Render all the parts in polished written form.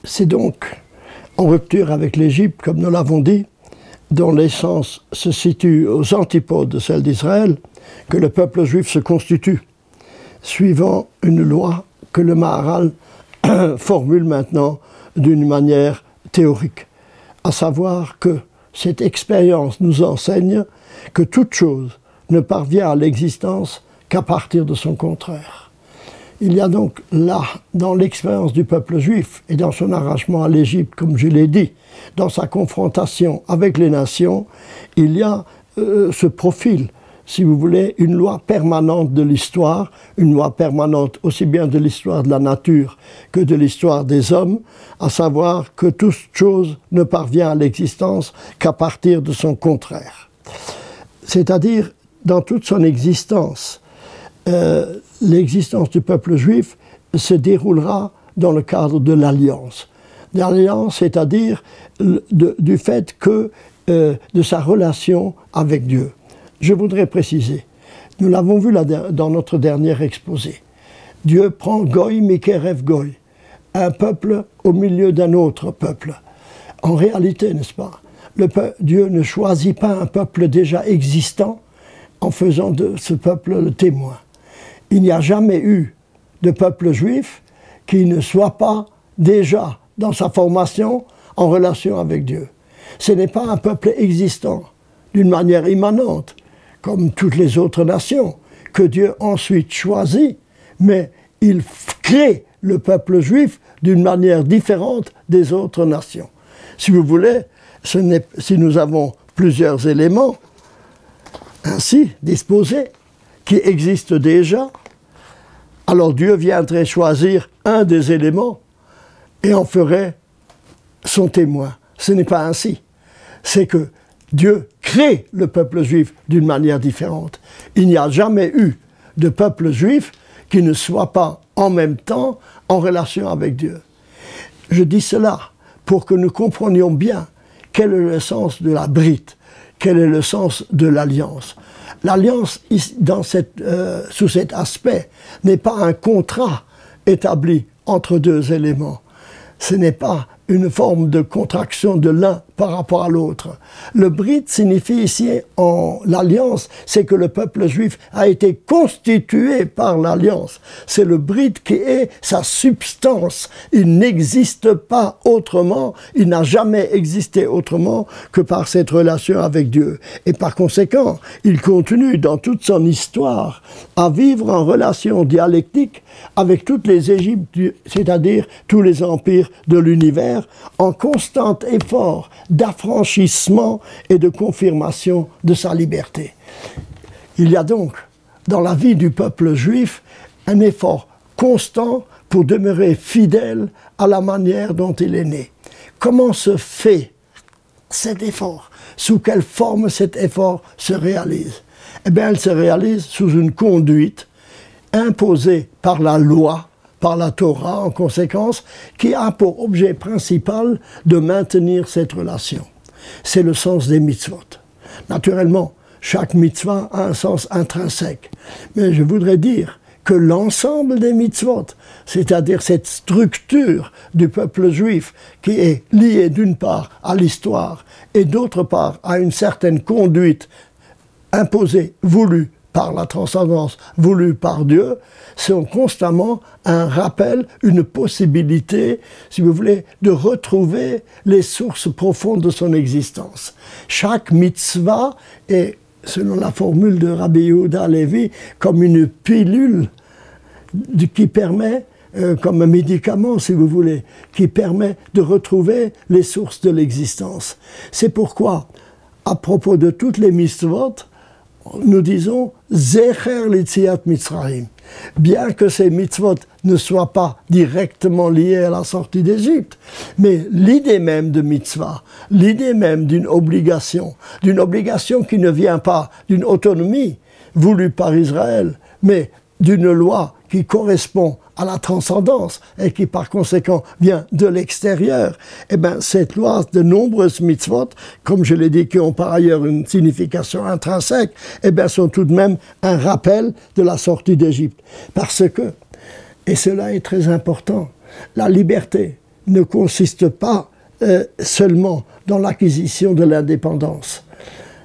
C'est donc en rupture avec l'Égypte, comme nous l'avons dit, dont l'essence se situe aux antipodes de celle d'Israël, que le peuple juif se constitue, suivant une loi que le Maharal formule maintenant d'une manière théorique, à savoir que cette expérience nous enseigne que toute chose ne parvient à l'existence qu'à partir de son contraire. Il y a donc là, dans l'expérience du peuple juif et dans son arrachement à l'Égypte, comme je l'ai dit, dans sa confrontation avec les nations, il y a ce profil, si vous voulez, une loi permanente de l'histoire, une loi permanente aussi bien de l'histoire de la nature que de l'histoire des hommes, à savoir que toute chose ne parvient à l'existence qu'à partir de son contraire. C'est-à-dire, dans toute son existence, l'existence du peuple juif se déroulera dans le cadre de l'alliance. L'alliance, c'est-à-dire du fait que de sa relation avec Dieu. Je voudrais préciser, nous l'avons vu dans notre dernier exposé, Dieu prend Goy Mikerev Goy, un peuple au milieu d'un autre peuple. En réalité, n'est-ce pas, Dieu ne choisit pas un peuple déjà existant en faisant de ce peuple le témoin. Il n'y a jamais eu de peuple juif qui ne soit pas déjà dans sa formation en relation avec Dieu. Ce n'est pas un peuple existant d'une manière immanente, comme toutes les autres nations, que Dieu ensuite choisit, mais il crée le peuple juif d'une manière différente des autres nations. Si vous voulez, si nous avons plusieurs éléments ainsi disposés, qui existent déjà, alors Dieu viendrait choisir un des éléments et en ferait son témoin. Ce n'est pas ainsi. C'est que Dieu crée le peuple juif d'une manière différente. Il n'y a jamais eu de peuple juif qui ne soit pas en même temps en relation avec Dieu. Je dis cela pour que nous comprenions bien quel est le sens de la brite, quel est le sens de l'alliance. L'alliance, sous cet aspect, n'est pas un contrat établi entre deux éléments. Ce n'est pas une forme de contraction de l'un par rapport à l'autre. Le brit signifie ici, en l'alliance, c'est que le peuple juif a été constitué par l'alliance. C'est le brit qui est sa substance. Il n'existe pas autrement, il n'a jamais existé autrement que par cette relation avec Dieu. Et par conséquent, il continue dans toute son histoire à vivre en relation dialectique avec toutes les Égyptes, c'est-à-dire tous les empires de l'univers, en constant effort d'affranchissement et de confirmation de sa liberté. Il y a donc, dans la vie du peuple juif, un effort constant pour demeurer fidèle à la manière dont il est né. Comment se fait cet effort? Sous quelle forme cet effort se réalise? Eh bien, elle se réalise sous une conduite imposée par la loi, par la Torah en conséquence, qui a pour objet principal de maintenir cette relation. C'est le sens des mitzvot. Naturellement, chaque mitzvah a un sens intrinsèque. Mais je voudrais dire que l'ensemble des mitzvot, c'est-à-dire cette structure du peuple juif qui est liée d'une part à l'histoire et d'autre part à une certaine conduite imposée, voulue par la transcendance, voulue par Dieu, sont constamment un rappel, une possibilité, si vous voulez, de retrouver les sources profondes de son existence. Chaque mitzvah est, selon la formule de Rabbi Yehuda Levi, comme une pilule qui permet, comme un médicament, si vous voulez, qui permet de retrouver les sources de l'existence. C'est pourquoi, à propos de toutes les mitzvot, nous disons « Zecher l'Itziat Mitzrayim ». Bien que ces mitzvot ne soient pas directement liés à la sortie d'Égypte, mais l'idée même de mitzvah, l'idée même d'une obligation qui ne vient pas d'une autonomie voulue par Israël, mais d'une loi qui correspond à la transcendance et qui par conséquent vient de l'extérieur, eh bien cette loi de nombreuses mitzvot, comme je l'ai dit, qui ont par ailleurs une signification intrinsèque, eh bien sont tout de même un rappel de la sortie d'Égypte. Parce que, et cela est très important, la liberté ne consiste pas seulement dans l'acquisition de l'indépendance.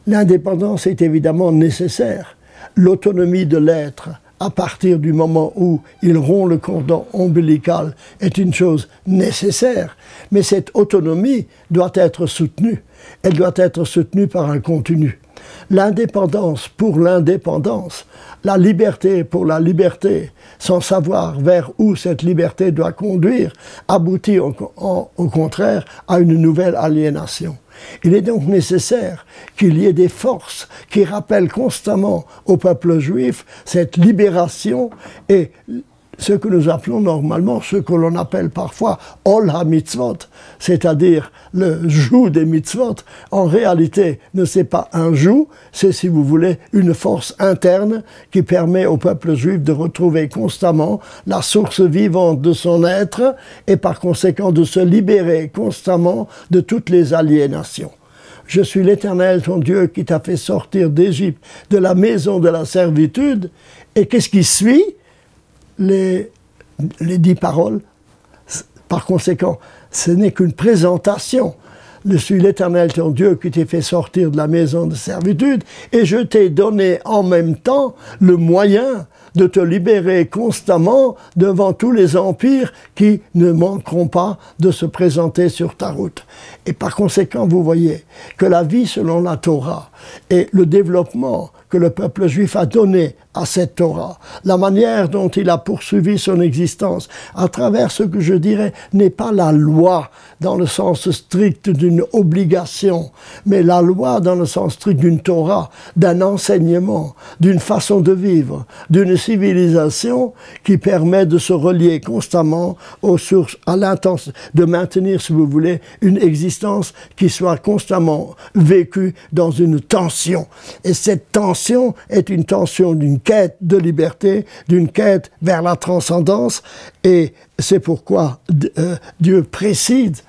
L'indépendance est évidemment nécessaire. L'autonomie de l'être, à partir du moment où il rompt le cordon ombilical, est une chose nécessaire. Mais cette autonomie doit être soutenue. Elle doit être soutenue par un contenu. L'indépendance pour l'indépendance, la liberté pour la liberté, sans savoir vers où cette liberté doit conduire, aboutit au contraire à une nouvelle aliénation. Il est donc nécessaire qu'il y ait des forces qui rappellent constamment au peuple juif cette libération et ce que nous appelons normalement, ce que l'on appelle parfois « Ol ha-mitzvot », c'est-à-dire le joug des mitzvot, en réalité ne c'est pas un joug, c'est, si vous voulez, une force interne qui permet au peuple juif de retrouver constamment la source vivante de son être et par conséquent de se libérer constamment de toutes les aliénations. Je suis l'Éternel, ton Dieu, qui t'a fait sortir d'Égypte, de la maison de la servitude. Et qu'est-ce qui suit ? Les 10 paroles. Par conséquent, ce n'est qu'une présentation. Je suis l'Éternel, ton Dieu, qui t'ai fait sortir de la maison de servitude, et je t'ai donné en même temps le moyen de te libérer constamment devant tous les empires qui ne manqueront pas de se présenter sur ta route. Et par conséquent, vous voyez que la vie selon la Torah et le développement que le peuple juif a donné à cette Torah, la manière dont il a poursuivi son existence à travers ce que je dirais n'est pas la loi dans le sens strict d'une obligation, mais la loi dans le sens strict d'une Torah, d'un enseignement, d'une façon de vivre, d'une civilisation qui permet de se relier constamment aux sources, à l'intention, de maintenir, si vous voulez, une existence qui soit constamment vécue dans une tension. Et cette tension est une tension d'une quête de liberté, d'une quête vers la transcendance, et c'est pourquoi Dieu précise,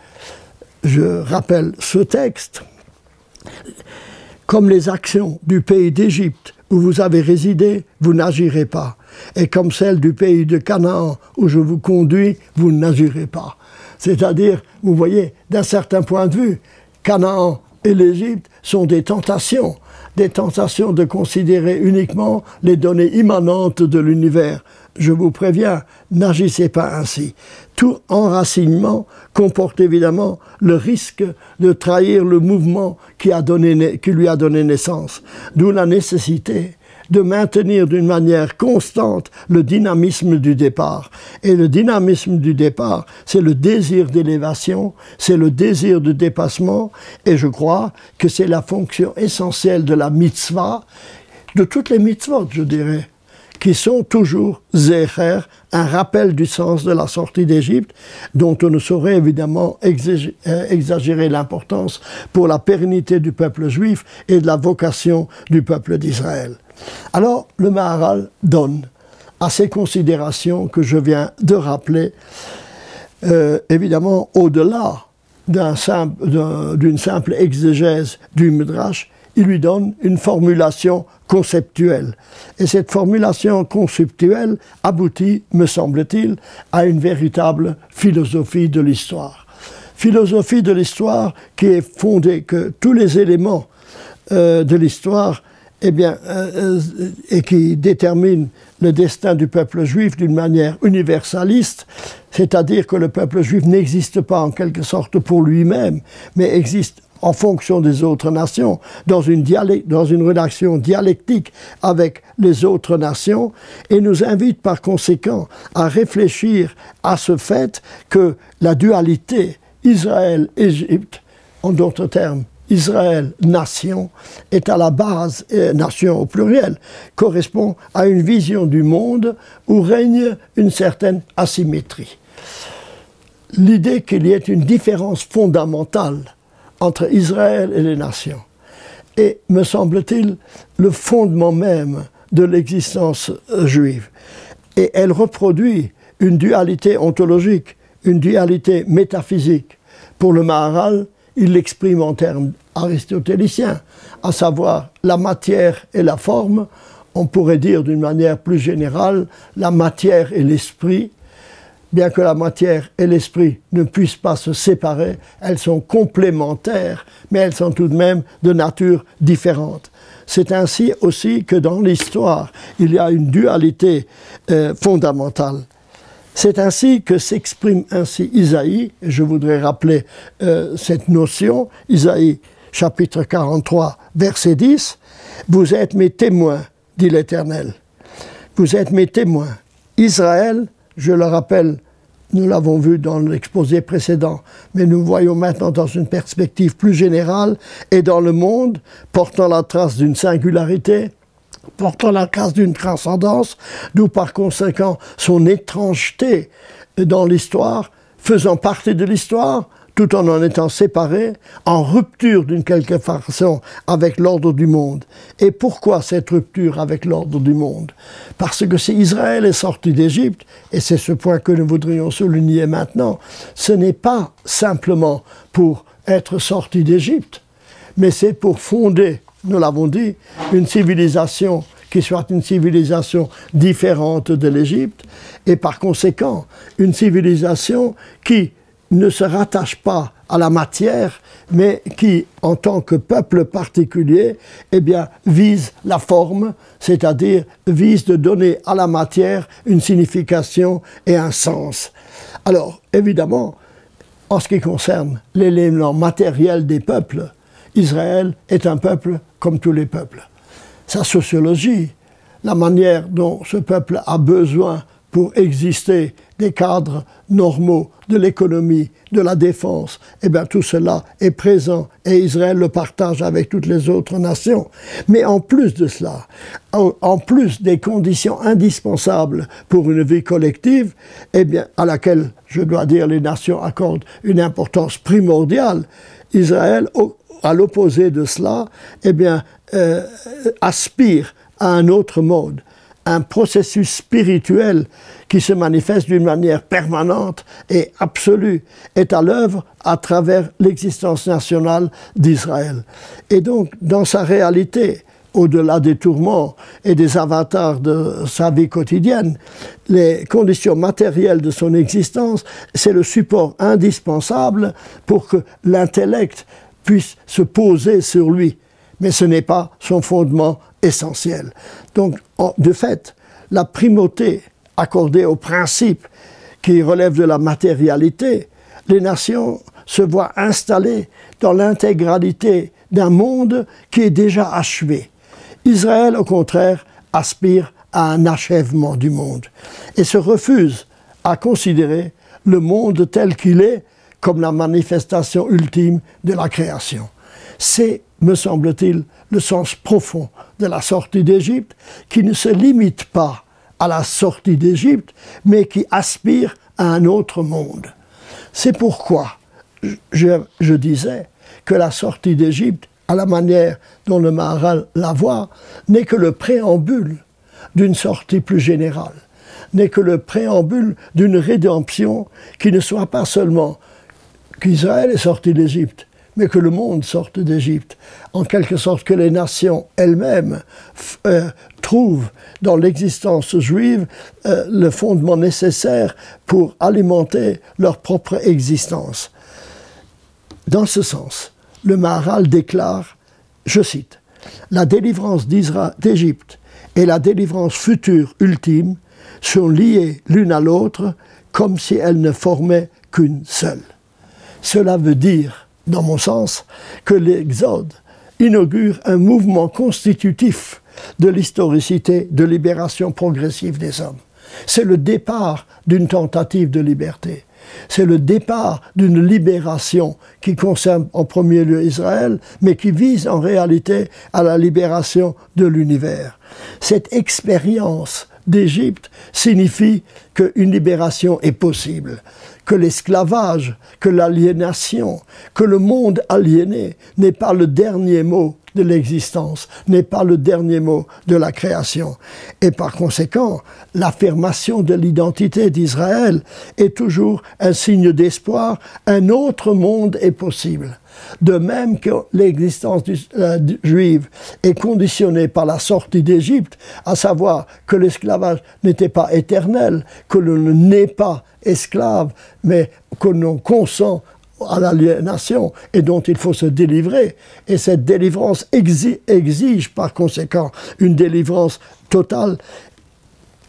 je rappelle ce texte, comme les actions du pays d'Égypte où vous avez résidé, vous n'agirez pas, et comme celles du pays de Canaan où je vous conduis, vous n'agirez pas. C'est-à-dire, vous voyez, d'un certain point de vue, Canaan et l'Égypte sont des tentations de considérer uniquement les données immanentes de l'univers. Je vous préviens, n'agissez pas ainsi. Tout enracinement comporte évidemment le risque de trahir le mouvement qui lui a donné naissance. D'où la nécessité de maintenir d'une manière constante le dynamisme du départ. Et le dynamisme du départ, c'est le désir d'élévation, c'est le désir de dépassement, et je crois que c'est la fonction essentielle de la mitzvah, de toutes les mitzvot, je dirais, qui sont toujours zécher, un rappel du sens de la sortie d'Égypte, dont on ne saurait évidemment exagérer l'importance pour la pérennité du peuple juif et de la vocation du peuple d'Israël. Alors, le Maharal donne à ces considérations que je viens de rappeler, évidemment, au-delà d'une simple exégèse du Midrash, il lui donne une formulation conceptuelle. Et cette formulation conceptuelle aboutit, me semble-t-il, à une véritable philosophie de l'histoire. Philosophie de l'histoire qui est fondée que tous les éléments de l'histoire et qui détermine le destin du peuple juif d'une manière universaliste, c'est-à-dire que le peuple juif n'existe pas en quelque sorte pour lui-même, mais existe en fonction des autres nations, dans une relation dialectique avec les autres nations, et nous invite par conséquent à réfléchir à ce fait que la dualité Israël-Égypte, en d'autres termes, Israël, nation, est à la base, nation au pluriel, correspond à une vision du monde où règne une certaine asymétrie. L'idée qu'il y ait une différence fondamentale entre Israël et les nations est, me semble-t-il, le fondement même de l'existence juive. Et elle reproduit une dualité ontologique, une dualité métaphysique. Pour le Maharal, il l'exprime en termes aristotéliciens, à savoir la matière et la forme. On pourrait dire d'une manière plus générale la matière et l'esprit, bien que la matière et l'esprit ne puissent pas se séparer, elles sont complémentaires, mais elles sont tout de même de nature différente. C'est ainsi aussi que dans l'histoire, il y a une dualité fondamentale. C'est ainsi que s'exprime ainsi Isaïe, et je voudrais rappeler cette notion, Isaïe chapitre 43, verset 10, « Vous êtes mes témoins, dit l'Éternel. Vous êtes mes témoins. » Israël, je le rappelle, nous l'avons vu dans l'exposé précédent, mais nous voyons maintenant dans une perspective plus générale, et dans le monde, portant la trace d'une singularité, portant la trace d'une transcendance, d'où par conséquent son étrangeté dans l'histoire, faisant partie de l'histoire, tout en étant séparé, en rupture d'une quelque façon avec l'ordre du monde. Et pourquoi cette rupture avec l'ordre du monde? Parce que si Israël est sorti d'Égypte, et c'est ce point que nous voudrions souligner maintenant, ce n'est pas simplement pour être sorti d'Égypte, mais c'est pour fonder, nous l'avons dit, une civilisation qui soit une civilisation différente de l'Égypte, et par conséquent, une civilisation qui ne se rattache pas à la matière, mais qui, en tant que peuple particulier, eh bien, vise la forme, c'est-à-dire vise de donner à la matière une signification et un sens. Alors, évidemment, en ce qui concerne l'élément matériel des peuples, Israël est un peuple comme tous les peuples. Sa sociologie, la manière dont ce peuple a besoin pour exister des cadres normaux de l'économie, de la défense, eh bien tout cela est présent et Israël le partage avec toutes les autres nations. Mais en plus de cela, en plus des conditions indispensables pour une vie collective, eh bien à laquelle, je dois dire, les nations accordent une importance primordiale, Israël, à l'opposé de cela, eh bien, aspire à un autre mode, un processus spirituel qui se manifeste d'une manière permanente et absolue, est à l'œuvre à travers l'existence nationale d'Israël. Et donc, dans sa réalité, au-delà des tourments et des avatars de sa vie quotidienne, les conditions matérielles de son existence, c'est le support indispensable pour que l'intellect puisse se poser sur lui. Mais ce n'est pas son fondement essentiel. Donc, de fait, la primauté accordée aux principes qui relèvent de la matérialité, les nations se voient installées dans l'intégralité d'un monde qui est déjà achevé. Israël, au contraire, aspire à un achèvement du monde et se refuse à considérer le monde tel qu'il est comme la manifestation ultime de la création. C'est, me semble-t-il, le sens profond de la sortie d'Égypte, qui ne se limite pas à la sortie d'Égypte, mais qui aspire à un autre monde. C'est pourquoi je disais que la sortie d'Égypte, à la manière dont le Maharal la voit, n'est que le préambule d'une sortie plus générale, n'est que le préambule d'une rédemption qui ne soit pas seulement qu'Israël est sorti d'Égypte, mais que le monde sorte d'Égypte, en quelque sorte que les nations elles-mêmes trouvent dans l'existence juive le fondement nécessaire pour alimenter leur propre existence. Dans ce sens, le Maharal déclare, je cite, « La délivrance d'Égypte et la délivrance future ultime sont liées l'une à l'autre comme si elles ne formaient qu'une seule. » Cela veut dire, dans mon sens, que l'Exode inaugure un mouvement constitutif de l'historicité de libération progressive des hommes. C'est le départ d'une tentative de liberté. C'est le départ d'une libération qui concerne en premier lieu Israël, mais qui vise en réalité à la libération de l'univers. Cette expérience d'Égypte signifie qu'une libération est possible, que l'esclavage, que l'aliénation, que le monde aliéné n'est pas le dernier mot de l'existence, n'est pas le dernier mot de la création. Et par conséquent, l'affirmation de l'identité d'Israël est toujours un signe d'espoir. Un autre monde est possible. De même que l'existence juive est conditionnée par la sortie d'Égypte, à savoir que l'esclavage n'était pas éternel, que l'on n'est pas esclave, mais que l'on consent à l'aliénation et dont il faut se délivrer. Et cette délivrance exige par conséquent une délivrance totale.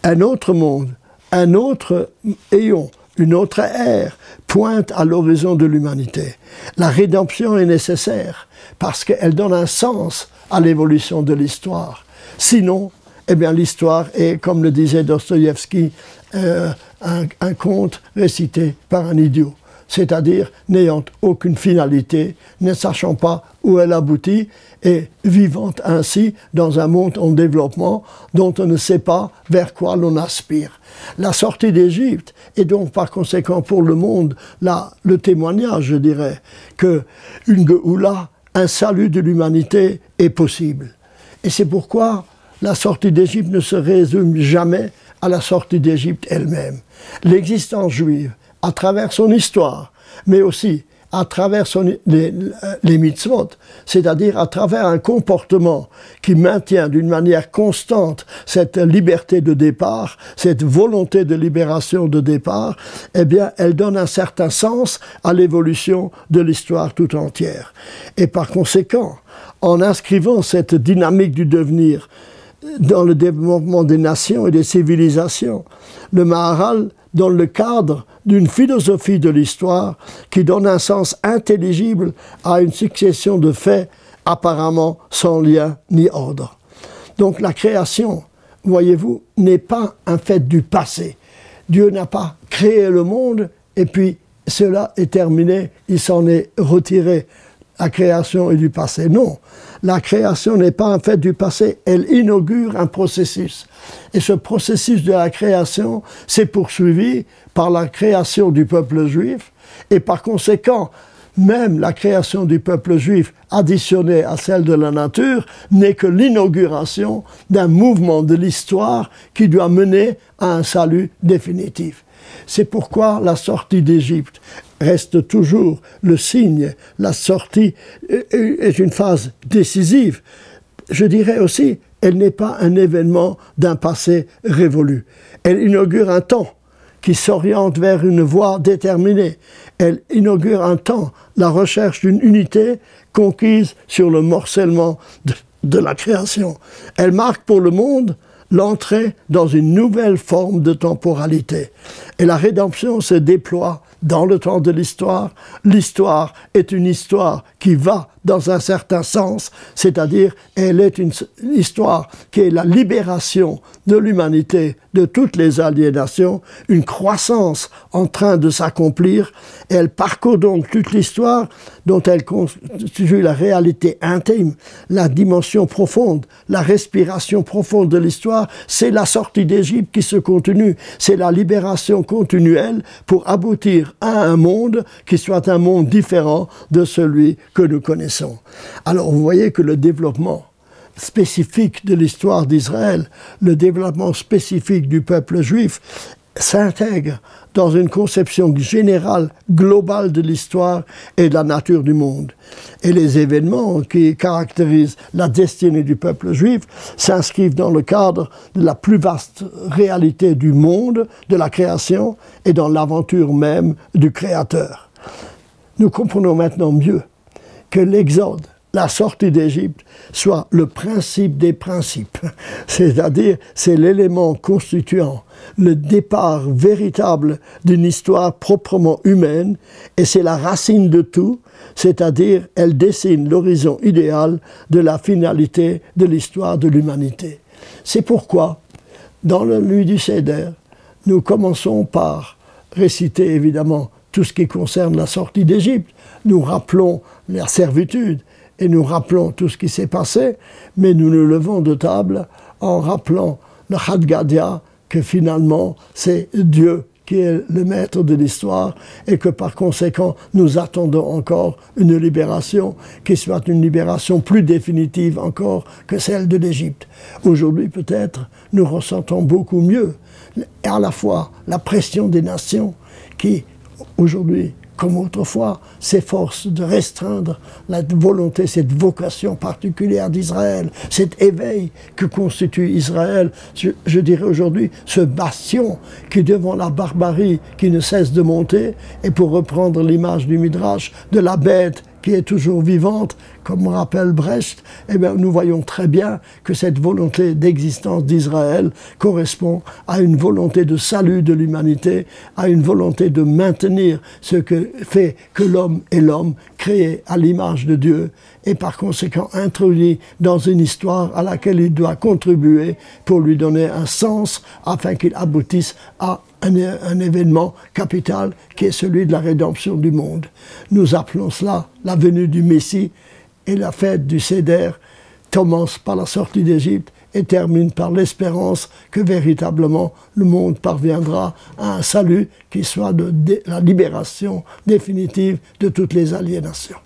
Un autre monde, un autre éon, une autre ère pointe à l'horizon de l'humanité. La rédemption est nécessaire parce qu'elle donne un sens à l'évolution de l'histoire. Sinon, eh bien, l'histoire est, comme le disait Dostoïevski, un conte récité par un idiot, c'est-à-dire n'ayant aucune finalité, ne sachant pas où elle aboutit et vivant ainsi dans un monde en développement dont on ne sait pas vers quoi l'on aspire. La sortie d'Égypte est donc par conséquent pour le monde le témoignage, je dirais, qu'une Géoula, un salut de l'humanité est possible. Et c'est pourquoi la sortie d'Égypte ne se résume jamais à la sortie d'Égypte elle-même. L'existence juive, à travers son histoire, mais aussi à travers les mitzvot, c'est-à-dire à travers un comportement qui maintient d'une manière constante cette liberté de départ, cette volonté de libération de départ, eh bien, elle donne un certain sens à l'évolution de l'histoire tout entière. Et par conséquent, en inscrivant cette dynamique du devenir dans le développement des nations et des civilisations, le Maharal dans le cadre d'une philosophie de l'histoire qui donne un sens intelligible à une succession de faits apparemment sans lien ni ordre. Donc la création, voyez-vous, n'est pas un fait du passé. Dieu n'a pas créé le monde et puis cela est terminé, il s'en est retiré. La création est du passé. Non, la création n'est pas un fait du passé, elle inaugure un processus. Et ce processus de la création s'est poursuivi par la création du peuple juif, et par conséquent, même la création du peuple juif additionnée à celle de la nature n'est que l'inauguration d'un mouvement de l'histoire qui doit mener à un salut définitif. C'est pourquoi la sortie d'Égypte reste toujours le signe. La sortie est une phase décisive. Je dirais aussi, elle n'est pas un événement d'un passé révolu. Elle inaugure un temps qui s'oriente vers une voie déterminée. Elle inaugure un temps, la recherche d'une unité conquise sur le morcellement de la création. Elle marque pour le monde l'entrée dans une nouvelle forme de temporalité. Et la rédemption se déploie dans le temps de l'histoire. L'histoire est une histoire qui va dans un certain sens, c'est-à-dire elle est une histoire qui est la libération de l'humanité de toutes les aliénations, une croissance en train de s'accomplir, et elle parcourt donc toute l'histoire dont elle constitue la réalité intime, la dimension profonde, la respiration profonde de l'histoire. C'est la sortie d'Égypte qui se continue, c'est la libération continuelle pour aboutir à un monde qui soit un monde différent de celui que nous connaissons. Alors vous voyez que le développement spécifique de l'histoire d'Israël, le développement spécifique du peuple juif, s'intègre dans une conception générale, globale de l'histoire et de la nature du monde. Et les événements qui caractérisent la destinée du peuple juif s'inscrivent dans le cadre de la plus vaste réalité du monde, de la création, et dans l'aventure même du Créateur. Nous comprenons maintenant mieux que l'Exode, la sortie d'Égypte, soit le principe des principes. C'est-à-dire, c'est l'élément constituant le départ véritable d'une histoire proprement humaine, et c'est la racine de tout, c'est-à-dire, elle dessine l'horizon idéal de la finalité de l'histoire de l'humanité. C'est pourquoi, dans la nuit du Seder, nous commençons par réciter évidemment tout ce qui concerne la sortie d'Égypte. Nous rappelons la servitude et nous rappelons tout ce qui s'est passé, mais nous nous levons de table en rappelant le Chad Gadya, que finalement c'est Dieu qui est le maître de l'histoire et que par conséquent nous attendons encore une libération qui soit une libération plus définitive encore que celle de l'Égypte. Aujourd'hui peut-être nous ressentons beaucoup mieux à la fois la pression des nations qui aujourd'hui comme autrefois, s'efforce de restreindre la volonté, cette vocation particulière d'Israël, cet éveil que constitue Israël, je dirais aujourd'hui, ce bastion qui devant la barbarie qui ne cesse de monter, et pour reprendre l'image du Midrash, de la bête qui est toujours vivante, comme rappelle Brecht, eh bien, nous voyons très bien que cette volonté d'existence d'Israël correspond à une volonté de salut de l'humanité, à une volonté de maintenir ce que fait que l'homme est l'homme, créé à l'image de Dieu, et par conséquent introduit dans une histoire à laquelle il doit contribuer pour lui donner un sens afin qu'il aboutisse à un événement capital qui est celui de la rédemption du monde. Nous appelons cela la venue du Messie, et la fête du Seder commence par la sortie d'Égypte et termine par l'espérance que véritablement le monde parviendra à un salut qui soit la libération définitive de toutes les aliénations.